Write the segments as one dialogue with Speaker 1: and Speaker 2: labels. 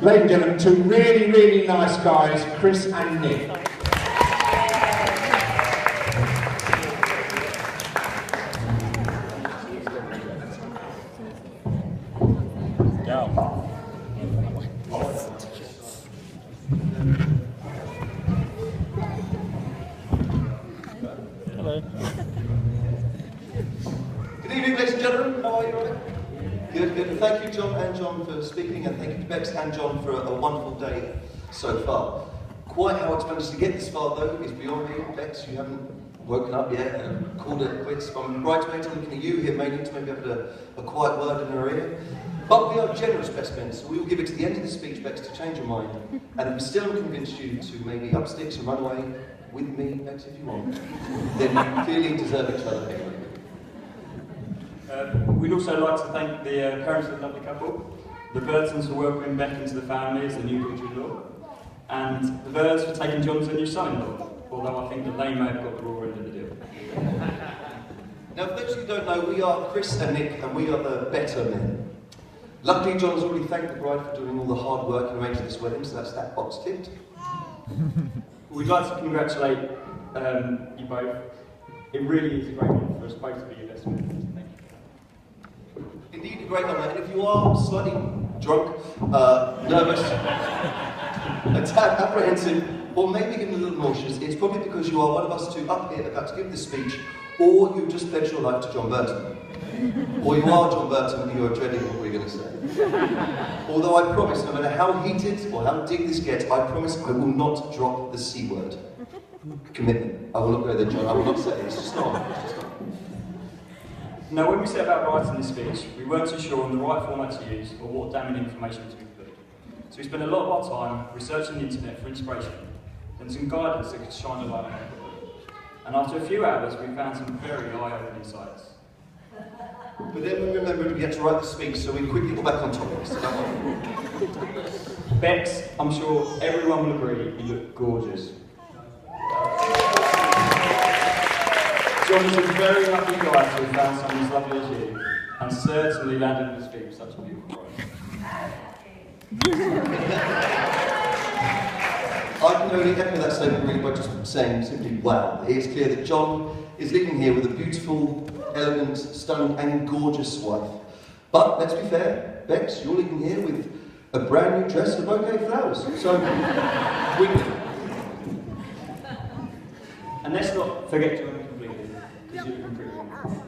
Speaker 1: Ladies and gentlemen, two really, really nice guys, Chris and Nick.
Speaker 2: Hello.
Speaker 3: Good evening, ladies and gentlemen. How are you? Good, good. Thank you, John and John, for speaking, and thank you to Bex and John for a wonderful day so far. Quite how it's managed to get this far, though, is beyond me. Bex, you haven't woken up yet and called it quits. From bridesmaids, I'm looking at you here, mainly to maybe have a quiet word in her ear. But we are generous best men, so we will give it to the end of the speech, Bex, to change your mind. And if we still haven't convinced you to maybe up sticks and run away with me, Bex, if you want, then you clearly deserve each other anyway.
Speaker 2: We'd also like to thank the parents of the lovely couple, the Burtons for welcoming Beck into the family as the new daughter-in-law, and the Birds for taking John to a new son-in-law, although I think that they may have got the raw end of the deal.
Speaker 3: Now, for those who don't know, we are Chris and Nick, and we are the better men. Luckily, John has already thanked the bride for doing all the hard work in arranging this wedding, so that's that box ticked.
Speaker 2: We'd like to congratulate you both. It really is a great one for us both to be your best men. Thank you.
Speaker 3: Indeed, a great honour. And if you are slightly drunk, nervous, a tad apprehensive, or maybe even a little nauseous, it's probably because you are one of us two up here about to give this speech, or you just pledged your life to John Burton. Or you are John Burton and you're dreading what we're going to say. Although I promise, no matter how heated or how deep this gets, I promise I will not drop the C word. Commitment. I will not go there, John. I will not say it. It's just not. It's just not.
Speaker 2: Now, when we set about writing this speech, we weren't too sure on the right format to use or what damning information to include. So we spent a lot of our time researching the internet for inspiration and some guidance that could shine a light on it. And after a few hours, we found some very eye-opening insights.
Speaker 3: But then we remembered we had to write the speech, so we quickly got back on topic. So
Speaker 2: Bex, I'm sure everyone will agree, you look gorgeous. John is a very lucky guy to have found someone as lovely as you, and certainly landed in his feet with such a beautiful bride.
Speaker 3: I can only echo that statement really by just saying simply wow. It is clear that John is living here with a beautiful, elegant, stunning and gorgeous wife. But let's be fair, Bex, you're living here with a brand new dress and a bouquet of flowers. So,
Speaker 2: and let's not forget John completely, because you're looking pretty wonderful.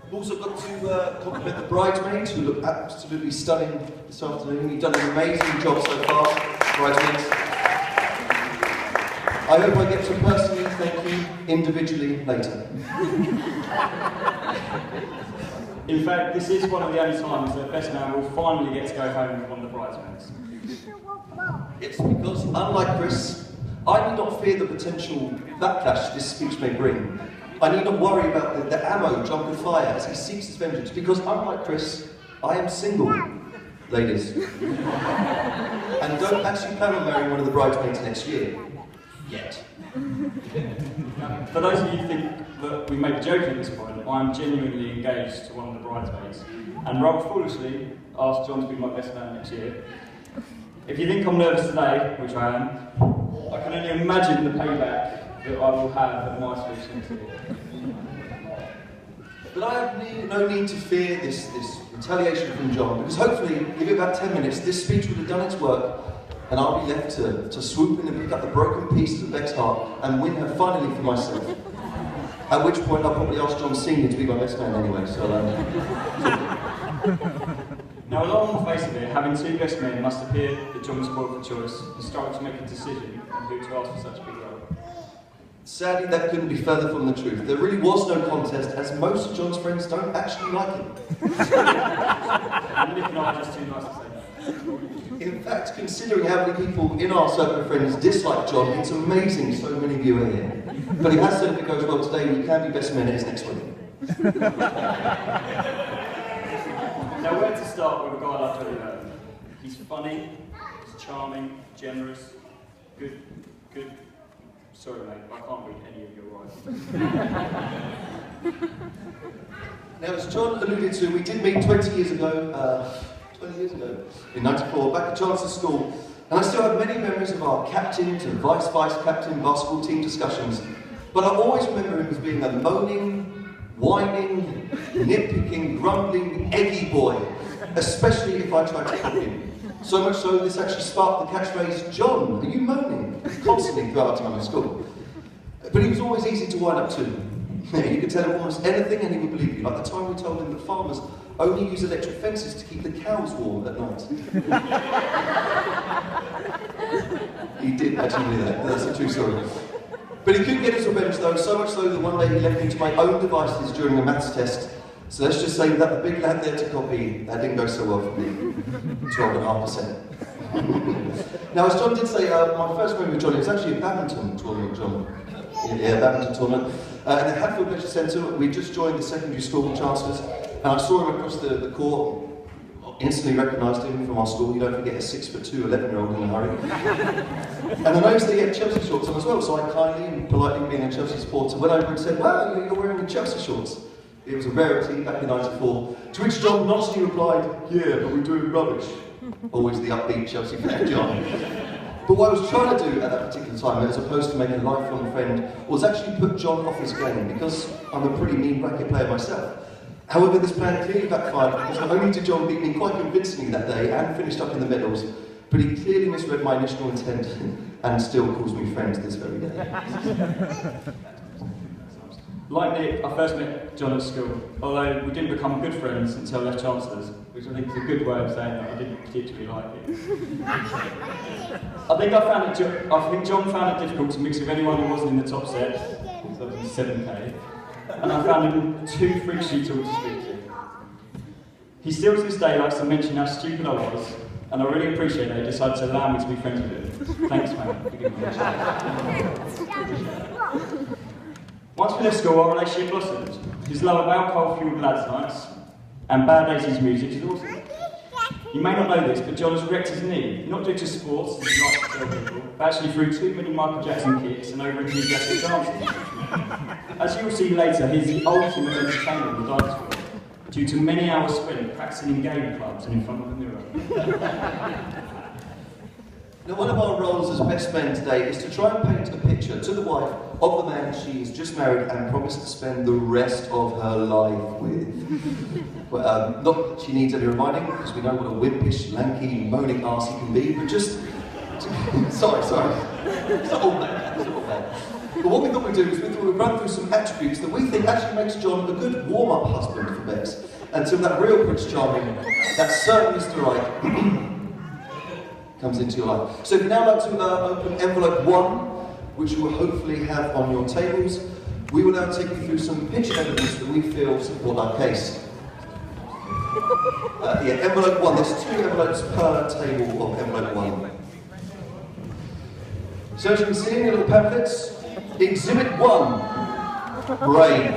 Speaker 3: We've also got to compliment the bridesmaids, who look absolutely stunning this afternoon. You've done an amazing job so far, bridesmaids. I hope I get to personally thank you individually later.
Speaker 2: In fact, this is one of the only times that Best Man will finally get to go home with one of the bridesmaids.
Speaker 3: It's because, unlike Chris, I need not fear the potential backlash this speech may bring. I need not worry about the ammo John could fire as he seeks his vengeance, because unlike Chris, I am single, ladies. And don't actually plan on marrying one of the bridesmaids next year. Yet.
Speaker 2: For those of you who think that we may be joking at this point, I am genuinely engaged to one of the bridesmaids, and rather foolishly asked John to be my best man next year. If you think I'm nervous today, which I am, I can only imagine the payback that I will have at my speech next year.
Speaker 3: But I have no need to fear this retaliation from John, because hopefully, give it about 10 minutes, this speech would have done its work, and I'll be left to swoop in and pick up the broken pieces of Beck's heart and win her finally for myself. At which point I'll probably ask John Senior to be my best man anyway, so
Speaker 2: Now, along the face of it, having two best men must appear that John was spoiled for choice and struggled to make a decision on who to ask for such a big role.
Speaker 3: Sadly, that couldn't be further from the truth. There really was no contest, as most of John's friends don't actually like him.
Speaker 2: And Nick and I are just too nice to say no.
Speaker 3: In fact, considering how many people in our circle of friends dislike John, it's amazing so many of you are here. But he has said if it goes well today, we can be best men at his next wedding.
Speaker 2: Now, where to start with a guy like Johnny Burton? He's funny, he's charming, generous, good. Sorry, mate, I can't read any of your writing.
Speaker 3: Now, as John alluded to, we did meet 20 years ago 20 years ago, in '94, back at Chancellor School, and I still have many memories of our captain to vice-captain basketball team discussions, but I always remember him as being a moaning, whining, nitpicking, grumbling, eggy boy, especially if I tried to copy him. So much so, this actually sparked the catchphrase, "John, are you moaning?" constantly throughout our time at school. But he was always easy to wind up to. You could tell him almost anything and he would believe you, like the time we told him that farmers only use electric fences to keep the cows warm at night. He did actually do that, that's a true story. But he couldn't get his revenge though, so much so that one day he left me to my own devices during a maths test. So let's just say that the big lad there to copy, that didn't go so well for me. 12.5%. Now, as John did say, my first memory with John, it was actually a badminton tournament, John. Yeah, badminton tournament. In the Hatfield Leisure Centre, we just joined the secondary school with Chancellors, and I saw him across the court, instantly recognised him from our school. You don't forget a 6'2", 11-year-old in a hurry. And I noticed that he had Chelsea shorts on as well, so I kindly and politely, being a Chelsea supporter, went over and said, "Wow, you're wearing the Chelsea shorts." It was a rarity back in '94, to which John nodgily replied, "Yeah, but we're doing rubbish." Always the upbeat Chelsea fan, John. But what I was trying to do at that particular time, as opposed to making a lifelong friend, was actually put John off his game, because I'm a pretty mean racket player myself. However, this plan clearly backfired, because not only did John beat me quite convincingly that day and finished up in the medals, but he clearly misread my initial intent and still calls me friend to this very day.
Speaker 2: Like Nick, I first met John at school, although we didn't become good friends until I left Chancellors, which I think is a good way of saying that I didn't particularly like it. I think John found it difficult to mix with anyone who wasn't in the top set, so it was 7K, and I found him too freaky to speak to. He still to this day likes to mention how stupid I was, and I really appreciate that he decided to allow me to be friends with him. Thanks, man, for giving me a chance. Once we left school, our relationship blossomed. His love of alcohol-fueled lads' nights and Bad 80s music is awesome. You may not know this, but John has wrecked his knee, not due to sports, as he likes to tell people, but actually through too many Michael Jackson kicks and over-enthusiastic dancing. As you will see later, he's the ultimate entertainer on the dance floor, due to many hours spent practicing in game clubs and in front of the mirror.
Speaker 3: Now, one of our roles as best men today is to try and paint a picture to the wife of the man she has just married and promised to spend the rest of her life with. Well, not that she needs any reminding, because we know what a wimpish, lanky, moaning arse he can be, but just... sorry. It's not all bad. But what we thought we'd do is we thought we'd run through some attributes that we think actually makes John a good warm-up husband for Bex, until that real Prince Charming, that certain Mr. Right, comes into your life. So if you'd now like to open envelope 1, which you will hopefully have on your tables, we will now take you through some picture evidence that we feel support our case. Envelope 1, there's 2 envelopes per table of envelope 1. So as you can see in your little pamphlets, Exhibit 1, brave.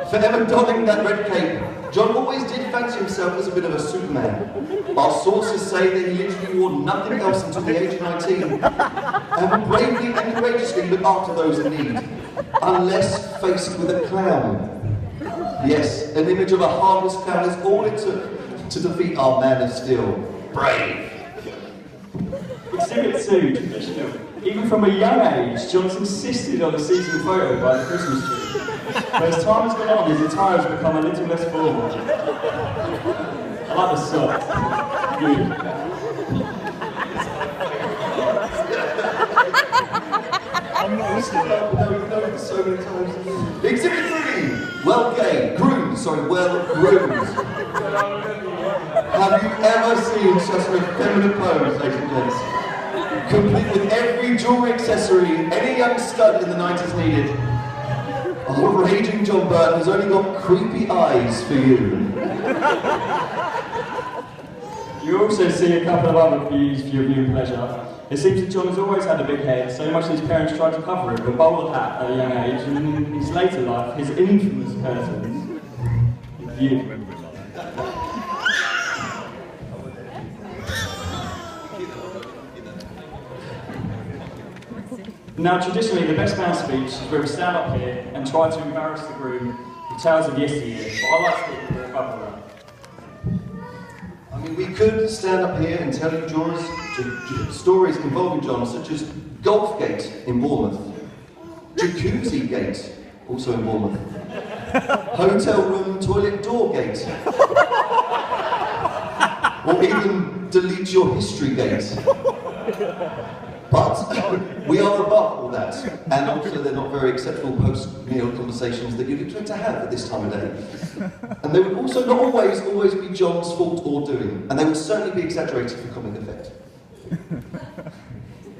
Speaker 3: Forever donning that red cape, John always did fancy himself as a bit of a Superman. Our sources say that he literally wore nothing else until the age of 19, and would bravely and courageously look after those in need, unless faced with a clown. Yes, an image of a harmless clown is all it took to defeat our man of steel. Brave.
Speaker 2: Exhibit 2, traditional. Even from a young age, John's insisted on a season photo by the Christmas tree. But as time has gone on, his attire has become a little less formal. I like the socks. Good.
Speaker 3: I'm not listening. No, so many times. Exhibit 3, well groomed. Have you ever seen such an effeminate pose, ladies and gents? Complete with every jewelry accessory any young stud in the 90s needed. Our raging John Burton has only got creepy eyes for you.
Speaker 2: You also see a couple of other views for your viewing pleasure. It seems that John has always had a big head, so much that his parents tried to cover it with a bowler hat at a young age, and in his later life, his infamous curtains. View. Now, traditionally, the best man speech is where we stand up here and try to embarrass the groom with tales of yesteryear, but I like to think we're above that.
Speaker 3: We could stand up here and tell you stories involving John, such as Golfgate in Bournemouth, Jacuzzi Gate, also in Bournemouth, Hotel Room Toilet Door Gate, or even Delete Your History Gate. But we are above all that, and also they're not very acceptable post-meal conversations that you'd expect to have at this time of day. And they would also not always be John's fault or doing, and they would certainly be exaggerated for comic effect.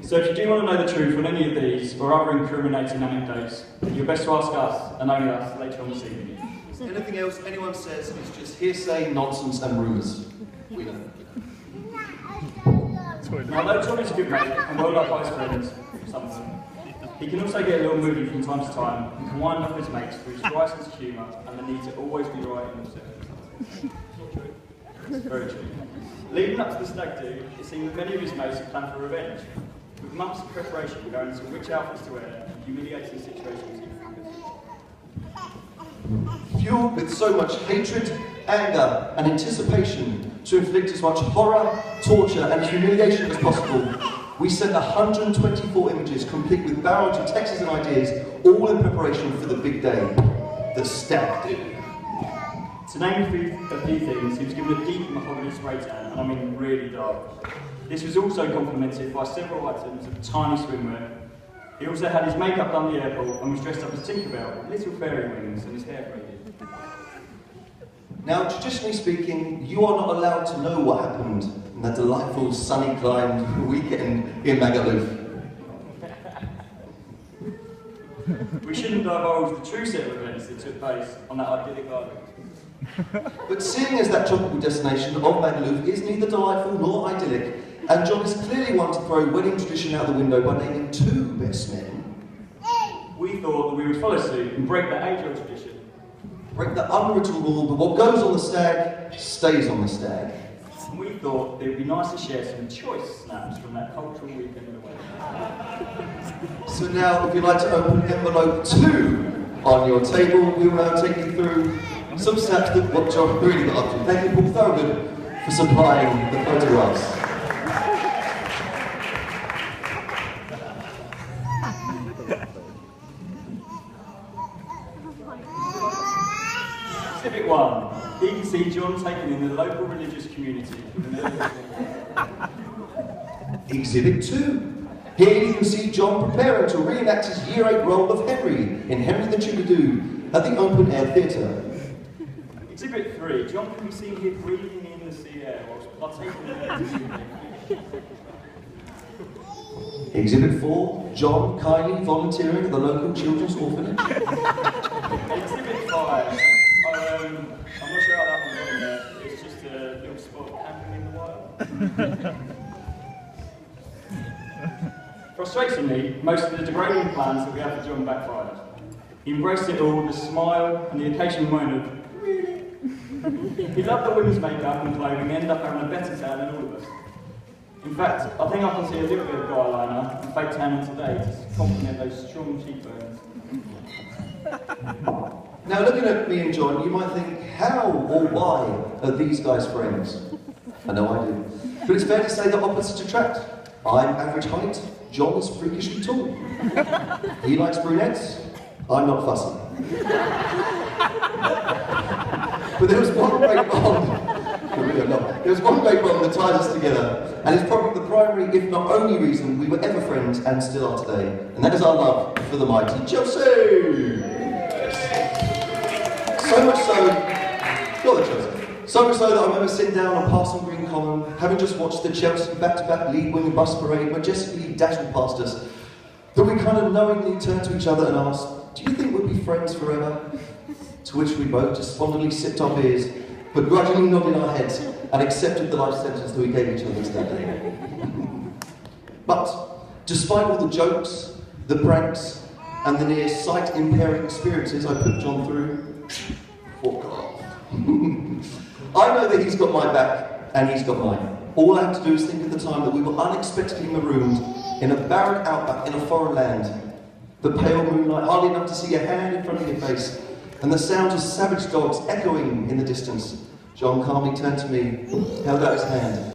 Speaker 2: So if you do want to know the truth on any of these or other incriminating anecdotes, you're best to ask us, and only us, later on this evening.
Speaker 3: Anything else anyone says is just hearsay, nonsense, and rumours. We know.
Speaker 2: Now, though John is a good mate and well loved by his friends, some of them, he can also get a little moody from time to time and can wind up his mates through his dry sense of humour and the need to always be right in all circumstances. It's very true. Leading up to the stag do, it seemed that many of his mates had planned for revenge, with months of preparation going into which outfits to wear and humiliating situations he
Speaker 3: Fueled with so much hatred, anger, and anticipation to inflict as much horror, torture, and humiliation as possible, we sent 124 images complete with barrage of texts and ideas, all in preparation for the big day, the stag do.
Speaker 2: To name a few things, he was given a deep mahogany spray tan, and I mean really dark. This was also complemented by several items of tiny swimwear. He also had his makeup done at the airport and was dressed up as Tinkerbell with little fairy wings and his hair braided.
Speaker 3: Now, traditionally speaking, you are not allowed to know what happened in that delightful sunny climed weekend in Magaluf.
Speaker 2: We shouldn't divulge the true set of events that took place on that idyllic island.
Speaker 3: But seeing as that tropical destination of Magaluf is neither delightful nor idyllic, and John is clearly one to throw wedding tradition out the window by naming 2 best men,
Speaker 2: we thought that we would follow suit and break that age-old tradition.
Speaker 3: break the unwritten rule that what goes on the stag stays on the stag.
Speaker 2: And we thought it would be nice to share some choice snaps from that cultural weekend away.
Speaker 3: So now, if you'd like to open envelope 2 on your table, we will now take you through some snaps that what John really got up to. Thank you, Paul Thorogood, for supplying the photographs.
Speaker 2: Exhibit 1. Here you can see John taking in the local religious community.
Speaker 3: Exhibit 2. Here you can see John preparing to reenact his Year 8 role of Henry in Henry the Troubadour at the Open Air Theatre.
Speaker 2: Exhibit 3. John can be seen here breathing in the sea air whilst partaking in the
Speaker 3: Exhibit 4. John kindly volunteering at the local children's orphanage.
Speaker 2: Exhibit 5. I'm not sure how that one got in there. It's just a little spot camping in the wild. Frustratingly, most of the degrading plans that we had for John backfired. He embraced it all with a smile and the occasional moan of, really? He loved the women's makeup and clothing and ended up having a better tan than all of us. In fact, I think I can see a little bit of eyeliner and fake tanning today to complement those strong cheekbones.
Speaker 3: Now, looking at me and John, you might think, how or why are these guys friends? I know I do. But it's fair to say that opposites attract. I'm average height, John is freakishly tall. He likes brunettes, I'm not fussy. But there was one great bond. There was one great bond that ties us together, and it's probably the primary, if not only reason, we were ever friends and still are today. And that is our love for the mighty Chelsea! So much so, you're the Chelsea. So much so that I remember sitting down on Parson Green Common, having just watched the Chelsea back-to-back league winning bus parade majestically dashing past us, that we kind of knowingly turned to each other and asked, do you think we'd be friends forever? To which we both just fondly sipped our beers, but grudgingly nodded our heads and accepted the life sentence that we gave each other that day. But, despite all the jokes, the pranks, and the near sight-impairing experiences I put John through, fuck off. I know that he's got my back, and he's got mine. All I have to do is think of the time that we were unexpectedly marooned in a barren outback in a foreign land. The pale moonlight, hardly enough to see a hand in front of your face, and the sounds of savage dogs echoing in the distance, John calmly turned to me, held out his hand.